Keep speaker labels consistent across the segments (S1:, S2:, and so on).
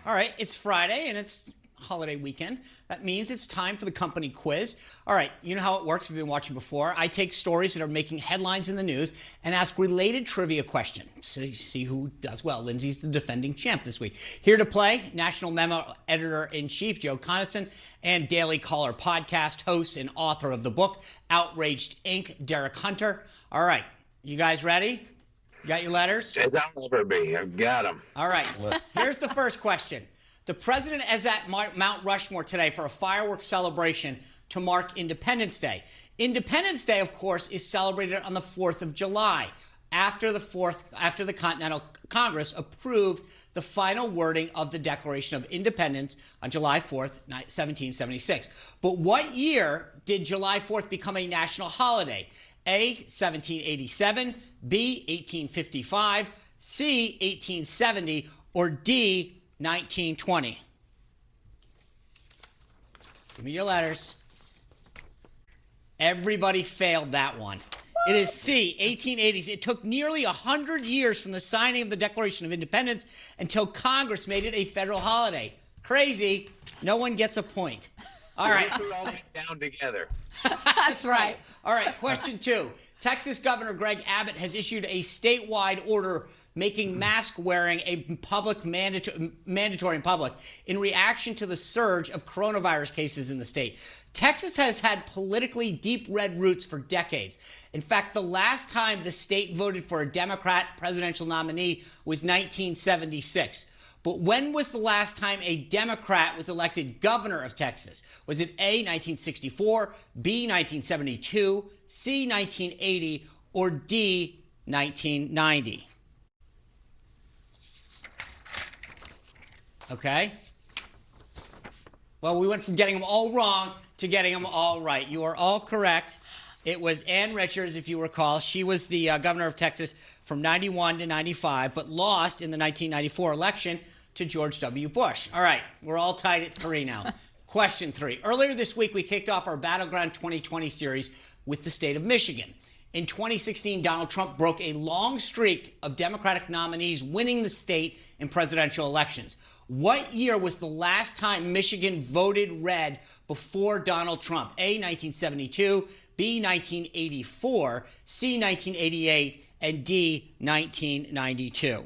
S1: All right, it's Friday and it's holiday weekend. That means it's time for the company quiz. All right, you know how it works if you've been watching before. I take stories that are making headlines in the news and ask related trivia questions. See who does well. Lindsay's the defending champ this week. Here to play, National Memo Editor-in-Chief Joe Conason and Daily Caller podcast host and author of the book Outraged Inc., Derek Hunter. All right, you guys ready? You got your letters?
S2: As I'll ever be. I've got them.
S1: All right, here's the first question. The president is at Mount Rushmore today for a fireworks celebration to mark Independence Day. Independence Day, of course, is celebrated on the 4th of July, after the Continental Congress approved the final wording of the Declaration of Independence on July 4th, 1776. But what year did July 4th become a national holiday? A, 1787, B, 1855, C, 1870, or D, 1920. Give me your letters. Everybody failed that one. It is C, 1880s. It took nearly 100 years from the signing of the Declaration of Independence until Congress made it a federal holiday. Crazy. No one gets a point. All right.
S2: We all went down together.
S3: That's right.
S1: All right, question 2. Texas Governor Greg Abbott has issued a statewide order making mask wearing a mandatory in public in reaction to the surge of coronavirus cases in the state. Texas has had politically deep red roots for decades. In fact, the last time the state voted for a Democrat presidential nominee was 1976. But when was the last time a Democrat was elected governor of Texas? Was it A, 1964, B, 1972, C, 1980, or D, 1990? Okay. Well, we went from getting them all wrong to getting them all right. You are all correct. It was Ann Richards, if you recall. She was the governor of Texas from 91 to 95, but lost in the 1994 election to George W. Bush. All right, we're all tied at 3 now. Question 3. Earlier this week, we kicked off our Battleground 2020 series with the state of Michigan. In 2016, Donald Trump broke a long streak of Democratic nominees winning the state in presidential elections. What year was the last time Michigan voted red before Donald Trump? A, 1972, B, 1984, C, 1988, and D, 1992.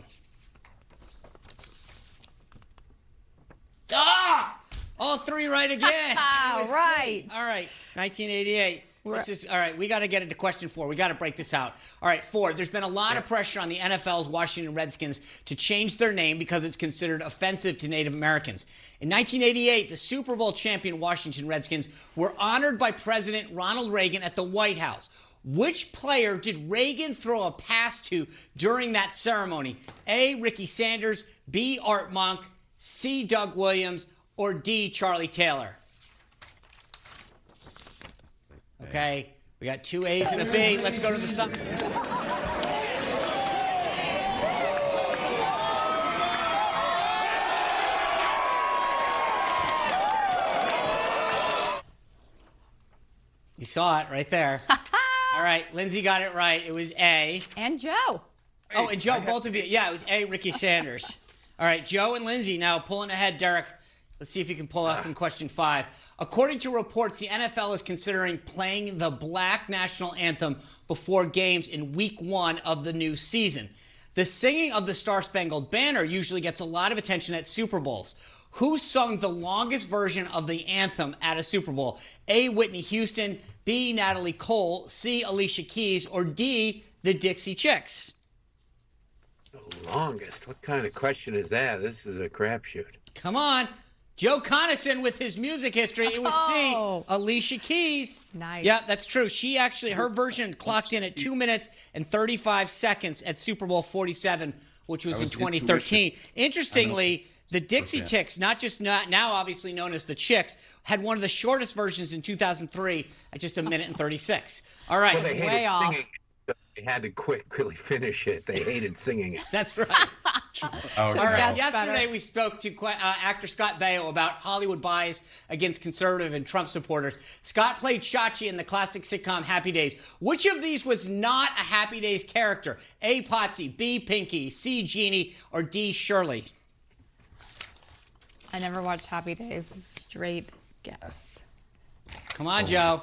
S1: Ah! All 3 right again.
S3: Right.
S1: All right, 1988. All right, we got to get into question 4. We got to break this out. All right, 4. There's been a lot of pressure on the NFL's Washington Redskins to change their name because it's considered offensive to Native Americans. In 1988, the Super Bowl champion Washington Redskins were honored by President Ronald Reagan at the White House. Which player did Reagan throw a pass to during that ceremony? A, Ricky Sanders, B, Art Monk, C, Doug Williams, or D, Charlie Taylor? Okay, we got 2 A's and a B. Let's go to the sun. You saw it right there. All right, Lindsay got it right. It was A.
S3: And Joe.
S1: Oh, and Joe, both of you. Yeah, it was A, Ricky Sanders. All right, Joe and Lindsay now pulling ahead. Derek, let's see if you can pull off in question 5. According to reports, the NFL is considering playing the Black National Anthem before games in Week 1 of the new season. The singing of the Star-Spangled Banner usually gets a lot of attention at Super Bowls. Who sung the longest version of the anthem at a Super Bowl? A, Whitney Houston, B, Natalie Cole, C, Alicia Keys, or D, the Dixie Chicks?
S2: The longest? What kind of question is that? This is a crapshoot.
S1: Come on. Joe Conason with his music history. It was C, Alicia Keys.
S3: Nice.
S1: Yeah, that's true. She actually, her version clocked in at 2 minutes and 35 seconds at Super Bowl 47, which was in 2013. Interestingly, the Dixie Chicks, not now obviously known as the Chicks, had one of the shortest versions in 2003 at just 1 minute and 36. All right.
S2: Well, they hated
S3: Way off.
S2: singing. They had to quickly finish it. They hated singing it.
S1: That's right. All right. Yesterday, we spoke to actor Scott Baio about Hollywood bias against conservative and Trump supporters. Scott played Chachi in the classic sitcom Happy Days. Which of these was not a Happy Days character? A, Potsy, B, Pinky, C, Jeannie, or D, Shirley?
S3: I never watched Happy Days. Straight guess.
S1: Come on, Joe.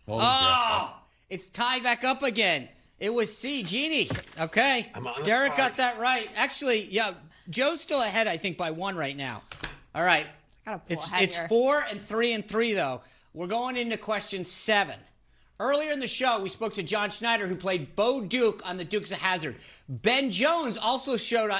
S4: Oh,
S1: Oh, it's tied back up again. It was C, Genie. Okay.
S2: I'm on the
S1: Derek got
S2: clock.
S1: that right. Actually, yeah, Joe's still ahead, I think, by 1 right now. All right.
S3: Gotta pull ahead
S1: It's
S3: here.
S1: 4 and 3 and 3, though. We're going into question 7. Earlier in the show, we spoke to John Schneider, who played Bo Duke on The Dukes of Hazzard. Ben Jones also starred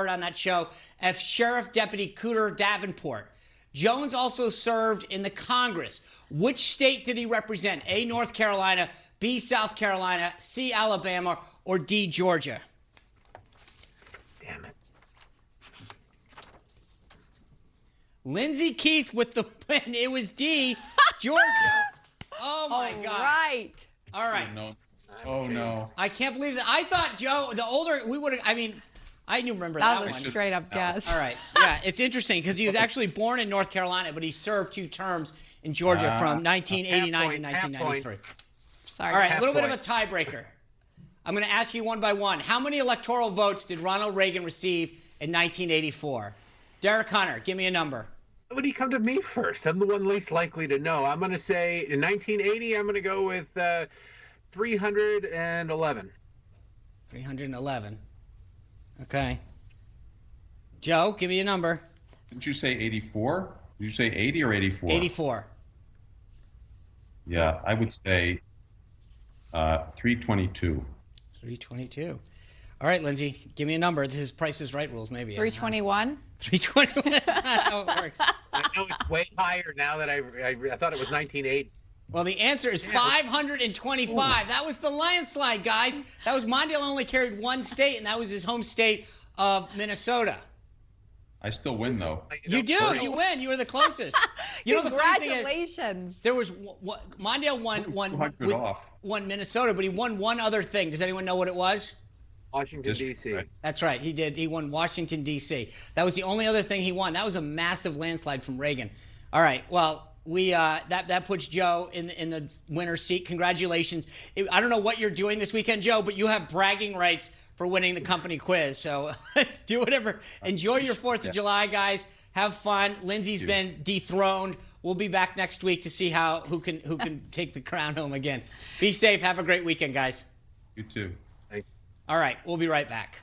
S1: on that show as Sheriff Deputy Cooter Davenport. Jones also served in the Congress. Which state did he represent? A, North Carolina, B, South Carolina, C, Alabama, or D, Georgia?
S2: Damn it.
S1: Lindsey Keith with the win. It was D, Georgia. Oh, my
S3: All
S1: God.
S3: right.
S1: All right.
S4: No. Oh, no.
S1: I can't believe that. I thought, Joe, the older we would have, I mean, I knew remember that,
S3: That was
S1: one.
S3: a straight up guess.
S1: All right. Yeah, it's interesting because he was actually born in North Carolina, but he served 2 terms in Georgia from 1989 to
S2: Half point,
S1: 1993.
S3: Sorry.
S1: All right, a
S2: Half
S1: little bit of a
S2: point.
S1: tiebreaker. I'm going to ask you one by one. How many electoral votes did Ronald Reagan receive in 1984? Derek Hunter, give me a number.
S2: Would he come to me first? I'm the one least likely to know. I'm going to say in 1980, I'm going to go with 311.
S1: 311. Okay. Joe, give me a number.
S4: Didn't you say 84? Did you say 80 or 84?
S1: 84.
S4: Yeah, I would say 322.
S1: 322. All right, Lindsay, give me a number. This is Price is Right rules, maybe.
S3: 321.
S1: 321. That's not how it works.
S2: I know it's way higher now that I thought it was 1980.
S1: Well, the answer is 525. That was the landslide, guys. That was Mondale only carried 1 state, and that was his home state of Minnesota.
S4: I still win, though.
S1: You do. You win. You were the closest. You know, the funny thing is,
S3: Congratulations.
S1: there was Mondale
S4: $200 off.
S1: won Minnesota, but he won one other thing. Does anyone know what it was?
S2: Washington,
S4: District,
S2: D.C.
S4: right?
S1: That's right. He did. He won Washington, D.C. That was the only other thing he won. That was a massive landslide from Reagan. All right. Well, we that puts Joe in the winner's seat. Congratulations. I don't know what you're doing this weekend, Joe, but you have bragging rights for winning the company quiz. So do whatever. Enjoy your 4th of July, guys. Have fun. Lindsay's been dethroned. We'll be back next week to see who can take the crown home again. Be safe. Have a great weekend, guys.
S4: You too.
S1: All right. We'll be right back.